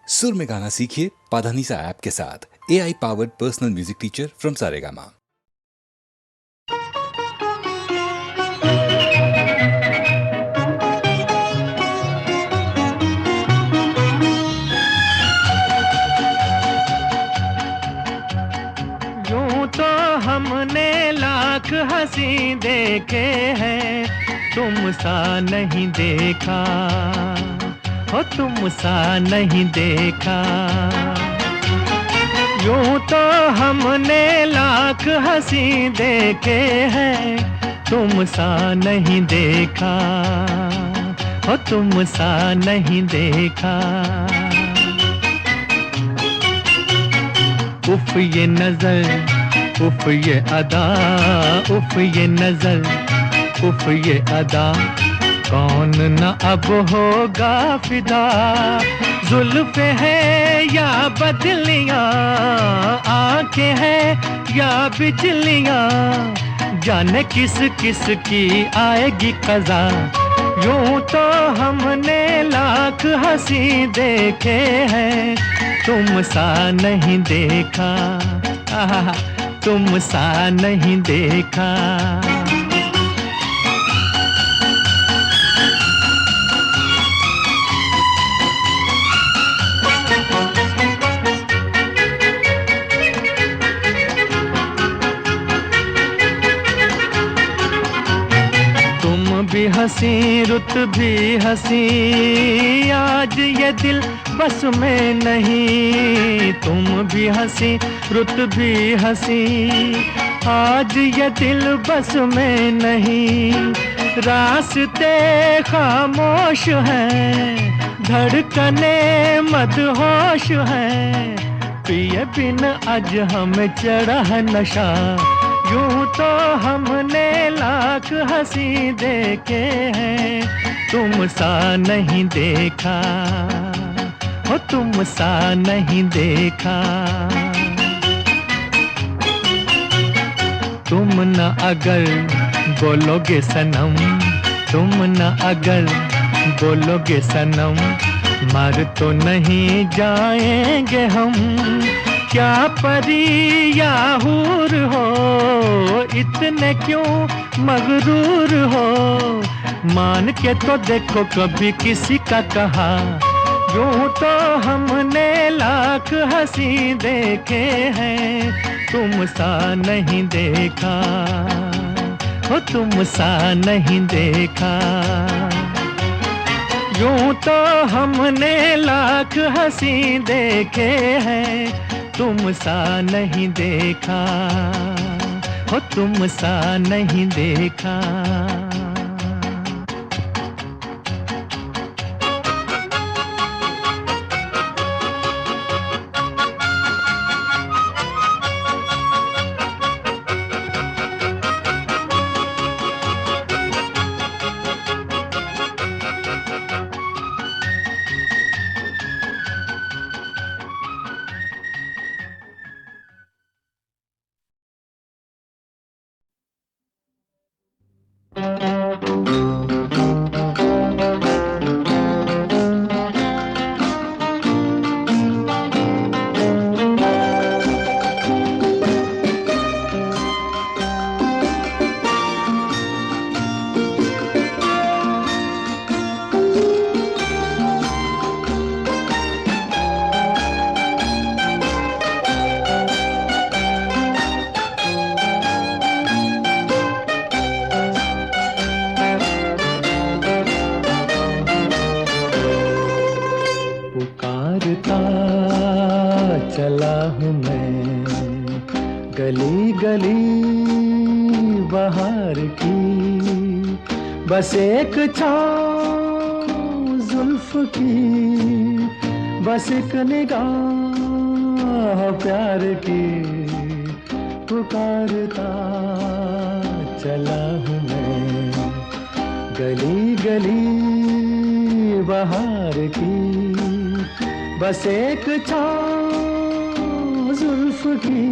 सुर में गाना सीखिए पाधानीसा ऐप के साथ। AI powered personal music teacher from Saregama. यूं तो हमने लाख हंसी देखे हैं, तुम सा नहीं देखा हो, तुम सा नहीं देखा। यूं तो हमने लाख हंसी देखे हैं, तुम सा नहीं देखा हो, तुम सा नहीं देखा। उफ ये नजर, उफ ये अदा, उफ ये नजर, उफ ये अदा, कौन न अब होगा फिदा। जुल्फ है या बदलियां, आंखें हैं या बिजलियां, जाने किस किस की आएगी कज़ा। यूं तो हमने लाख हंसी देखे हैं, तुम सा नहीं देखा, आहा, तुम सा नहीं देखा। भी हंसी रुत भी हंसी, आज ये दिल बस में नहीं। तुम भी हंसी रुत भी हंसी, आज ये दिल बस में नहीं। रास्ते खामोश हैं, धड़कने मदहोश हैं, पिए बिन आज हमें चढ़ा है नशा। यूं तो हमने लाख हंसी देखे हैं, तुम सा नहीं देखा हो, तुम सा नहीं देखा। तुम न अगर बोलोगे सनम, तुम न अगर बोलोगे सनम, मर तो नहीं जाएंगे हम। क्या परी या हूर हो, इतने क्यों मगरूर हो, मान के तो देखो कभी किसी का कहा। यूं तो हमने लाख हंसी देखे हैं, तुम सा नहीं देखा हो, तुम सा नहीं देखा। यूं तो हमने लाख हंसी देखे हैं, तुम सा नहीं देखा हो, तुम सा नहीं देखा। चला हूँ मैं गली गली बहार की, बस एक छाँव जुल्फ की, बस एक निगाह प्यार की। पुकारता चला हूँ मैं गली गली बहार की, बस एक छाँव जुल्फ की,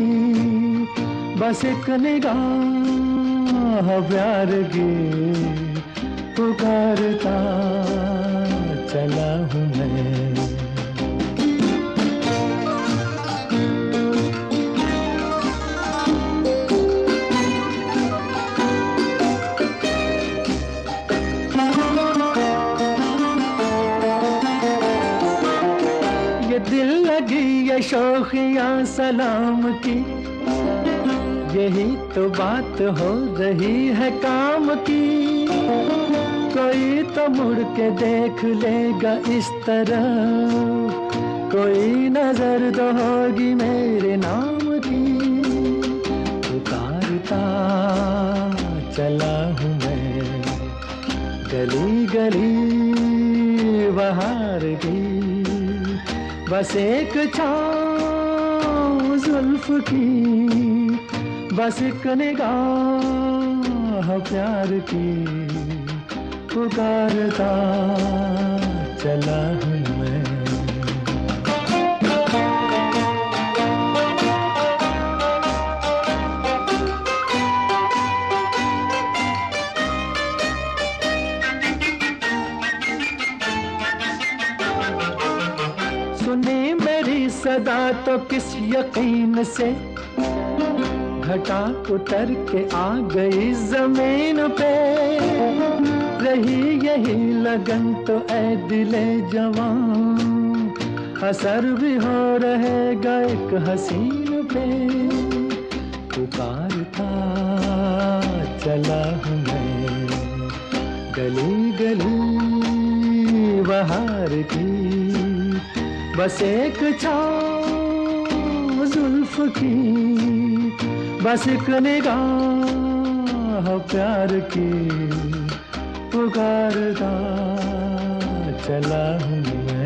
बस एक निगाह प्यार की। पुकारता चला हूँ मैं। ये दिल लगी ये शौखियाँ सलाम की, यही तो बात हो रही है काम की। कोई तो मुड़ के देख लेगा इस तरह, कोई नजर तो होगी मेरे नाम की। पुकारता चला हूँ मैं गली गली बहार की, बस एक छाँव जुल्फ की, बस एक निगाह प्यार की। पुकारता चला हूँ मैं। सुनी मेरी सदा तो किस यकीन से, घटा उतर के आ गई जमीन पे। रही यही लगन तो ऐ दिले जवान, असर भी हो रहेगा एक हसीन पे। पुकारता चला हूँ मैं गली गली बहार की, बस एक छाँव जुल्फ की, बस एक निगाह प्यार की। पुकारता चला हूँ मैं।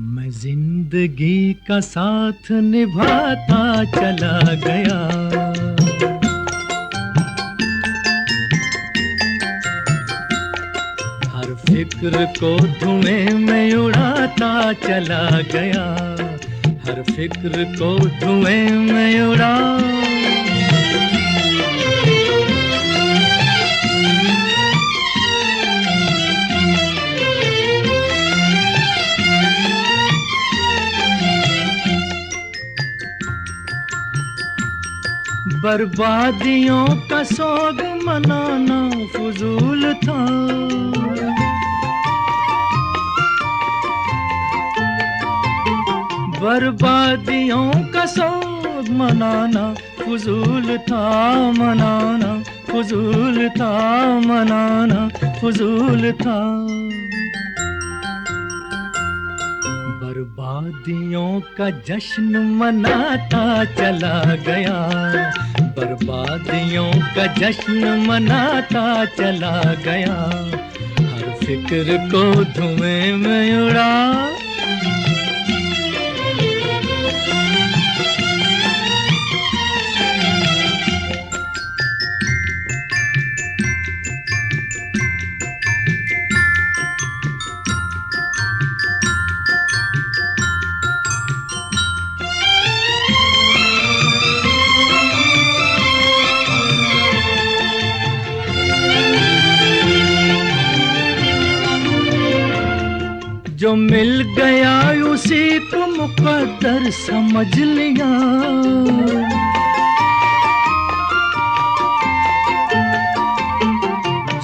मैं जिंदगी का साथ निभाता चला गया, हर फिक्र को धुएं में उड़ाता चला गया, हर फिक्र को धुएं में उड़ा। बर्बादियों का सोग मनाना फजूल था, बर्बादियों का सोग मनाना फजूल था, मनाना फजूल था, मनाना फजूल था। बर्बादियों का जश्न मनाता चला गया, बर्बादियों का जश्न मनाता चला गया, हर फिक्र को धुएं में उड़ा। जो मिल गया उसी को मुकद्दर समझ लिया,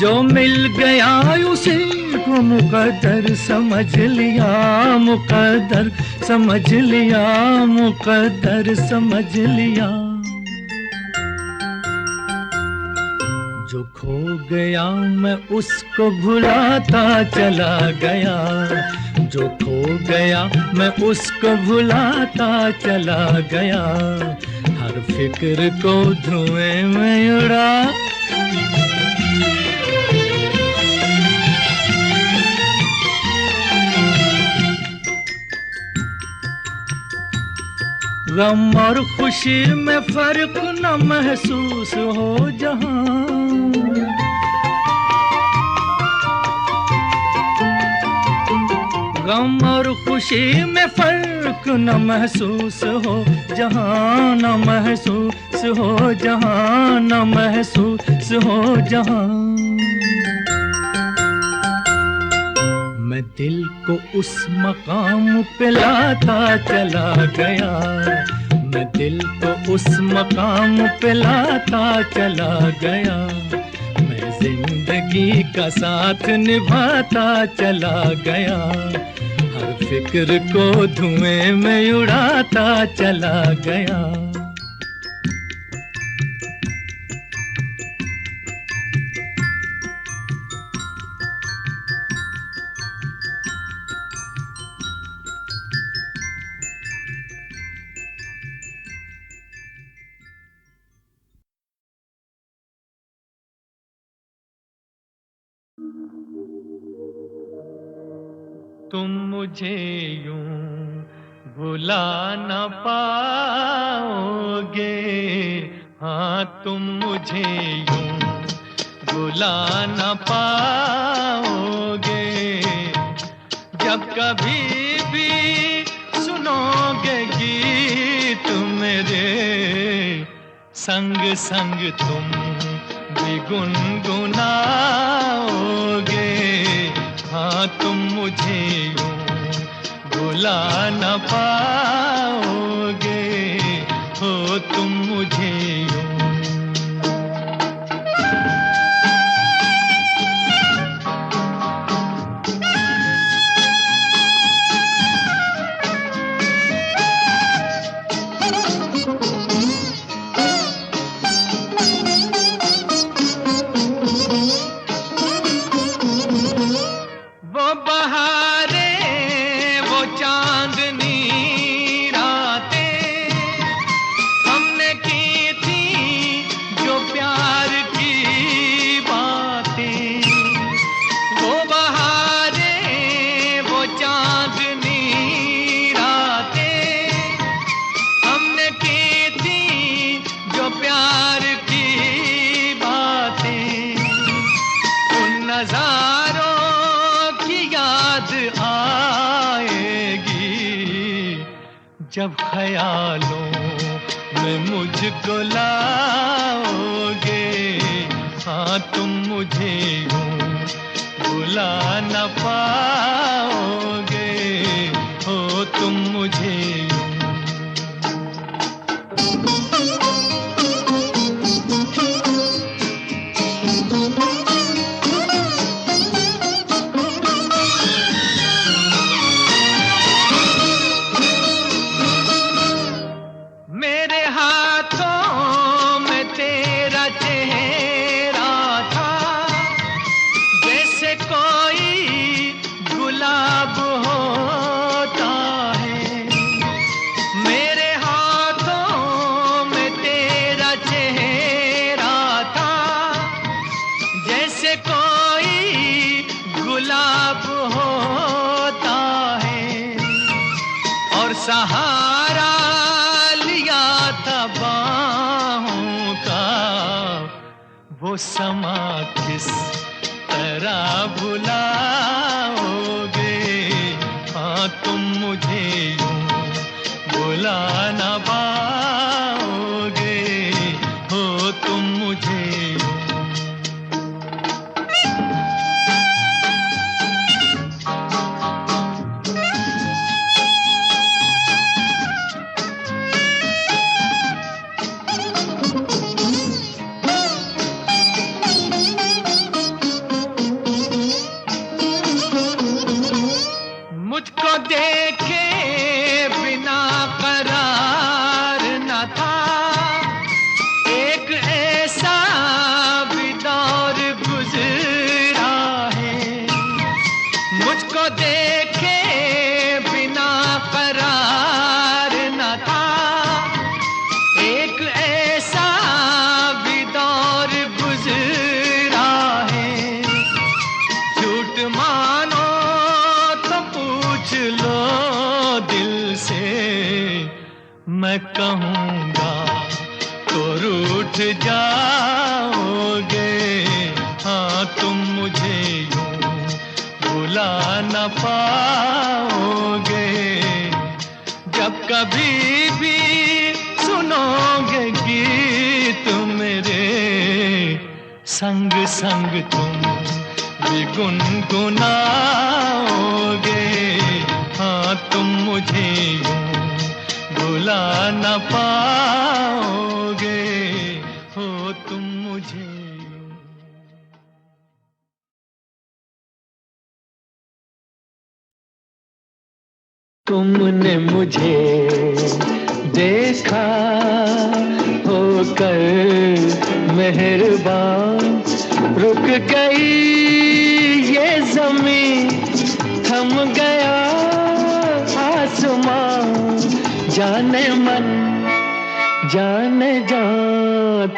जो मिल गया उसी को मुकद्दर समझ लिया, मुकद्दर समझ लिया, मुकद्दर समझ लिया। जो खो गया मैं उसको भुलाता चला गया, जो खो गया मैं उसको भुलाता चला गया, हर फिक्र को धुएं में उड़ा। गम और खुशी में फर्क न महसूस हो जहां, गम और खुशी में फर्क न महसूस हो जहां, न महसूस हो जहां, न महसूस हो जहां। मैं दिल को उस मकाम पे लाता चला गया, मैं दिल को उस मकाम पे लाता चला गया, मैं जिंदगी का साथ निभाता चला गया, हर फिक्र को धुएं में उड़ाता चला गया। तुम मुझे यूं भुला न पाओगे, हाँ तुम मुझे यूं भुला न पाओगे, जब कभी भी सुनोगे गीत मेरे, संग संग तुम भी गुनगुनाओगे, हाँ तुम मुझे यूं भुला न पाओगे, हो तुम मुझे यूं। जब ख्यालों में मुझको लाओगे, हाँ तुम मुझे यूं भुला न पाओगे, हो तुम मुझे यूं। सहारा लिया था बाहों का, वो समा किस तरह भुलाओगे, हाँ तुम मुझे यूं भुला न पाओगे, हो तुम मुझे यूं। मैं कहूँगा तो रूठ जाओगे। हाँ तुम मुझे यूं भुला न पाओगे। जब कभी भी सुनोगे गीत मेरे, संग संग तुम भी गुनगुनाओगे। हाँ तुम मुझे यूं भुला न पाओगे। हो तुम मुझे यूं। तुमने मुझे देखा होकर मेहरबान, रुक गई ये ज़मीं, थम गया आसमां। जाने मन जाने जा,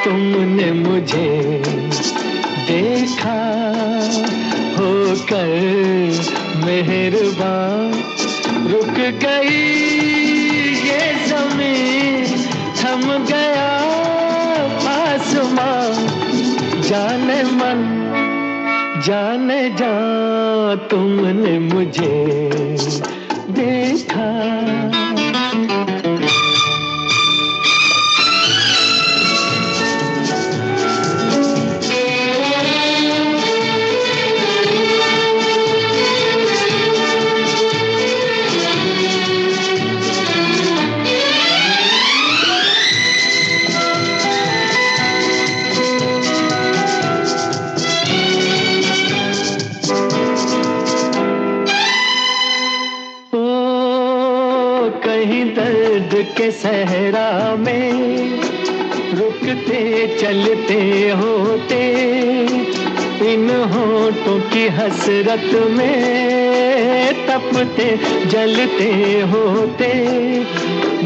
तुमने मुझे देखा होकर मेहरबान, रुक गई ये ज़मीं, थम गया आसमां। जाने मन जाने जा, तुमने मुझे देखा। के सहरा में रुकते चलते होते, इन होठों की हसरत में तपते जलते होते।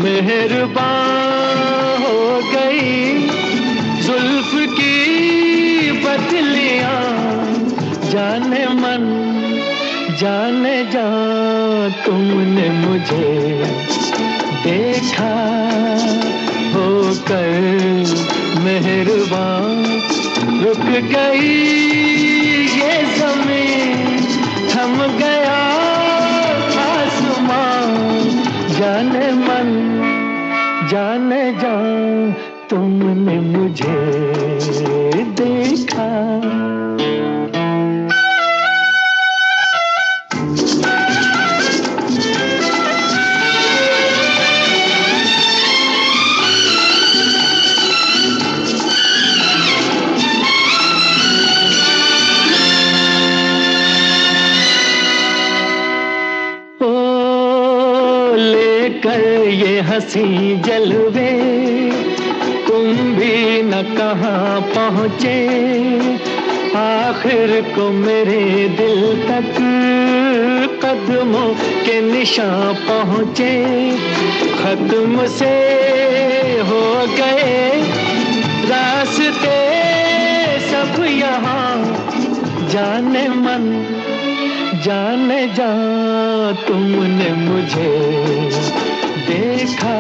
मेहरबान हो गई जुल्फ की बदलियां, जाने मन जाने जा, तुमने मुझे देखा होकर मेहरबान, रुक गई ये ज़मीं, थम गया आसमां। जाने मन जाने जा, तुमने मुझे देखा। ये हंसी जलवे तुम भी न कहाँ पहुँचे, आखिर को मेरे दिल तक कदमों के निशान पहुँचे। खत्म से हो गए रास्ते सब यहाँ, जाने मन जाने जा, तुमने मुझे देखा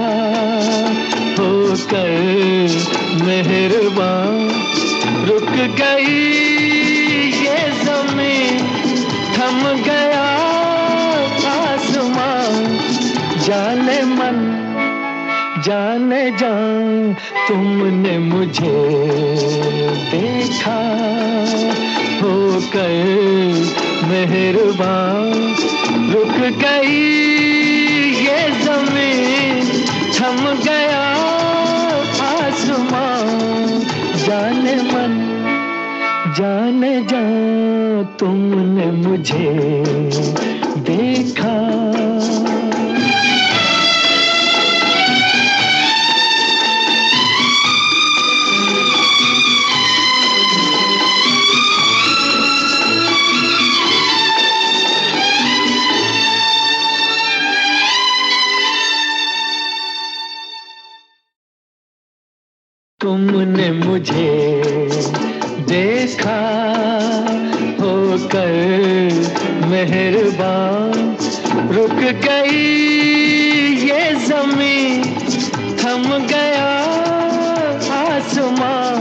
होकर मेहरबान, रुक गई ये ज़मीं, थम गया आसमां। जाने मन जाने जा, तुमने मुझे देखा होकर मेहरबान, रुक गई ये ज़मीं, थम गया आसमां। जाने मन जाने जा, तुमने मुझे देखा। तुमने मुझे देखा होकर मेहरबान, रुक गई ये ज़मीं, थम गया आसमां,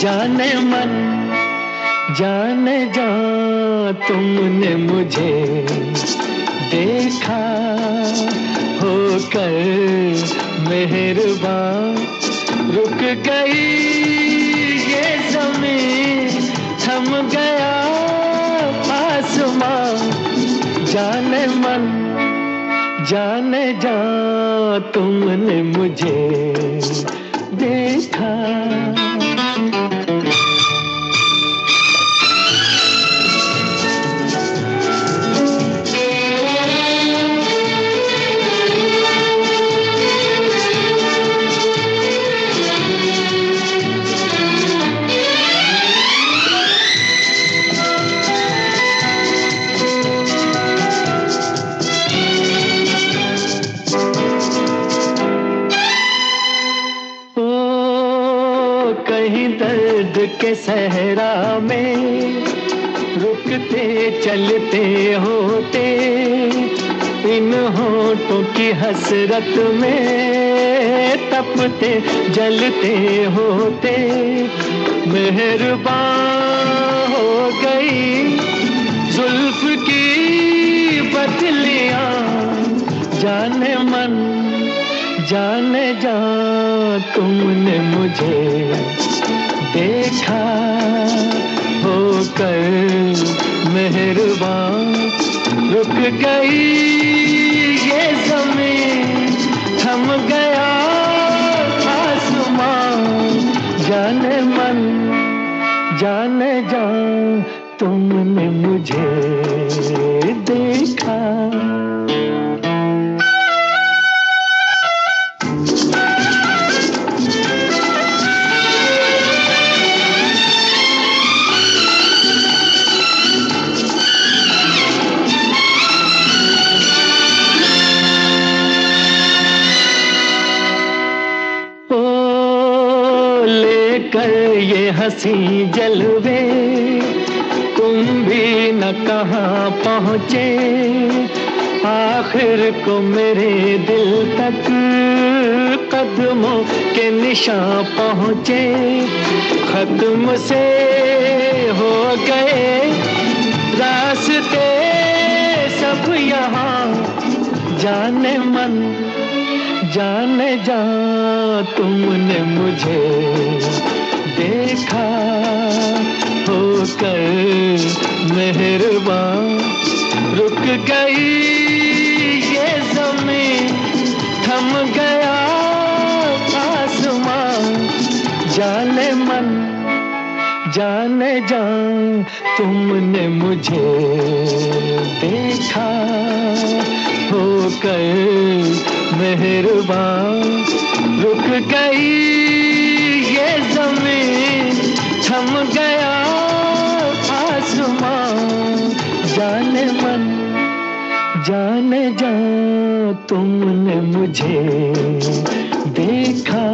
जाने मन जाने जा तुमने मुझे देखा, होकर मेहरबान रुक गई ये ज़मीं, थम गया आसमां, जाने मन जाने जा तुमने मुझे देखा। कहीं दर्द के सहरा में रुकते चलते होते, इन होठों की हसरत में तपते जलते होते, मेहरबान हो गई जुल्फ की बदलियां, जाने मन जाने जा तुमने मुझे देखा, होकर मेहरबान रुक गई ये ज़मीं, थम गया आसमां, जाने मन जाने जा तुमने मुझे देखा। लेकर ये हंसी जलवे तुम भी न कहाँ पहुँचे, आखिर को मेरे दिल तक कदमों के निशान पहुँचे, खत्म से हो गए रास्ते सब यहाँ, जाने मन जाने जा तुमने मुझे देखा, होकर मेहरबान रुक गई ये ज़मीं, थम गया आसमां, जाने मन जाने जा तुमने मुझे देखा, होकर मेहरबान रुक गई ये ज़मीं, थम गया आसमां, जाने मन जाने जा तुमने मुझे देखा।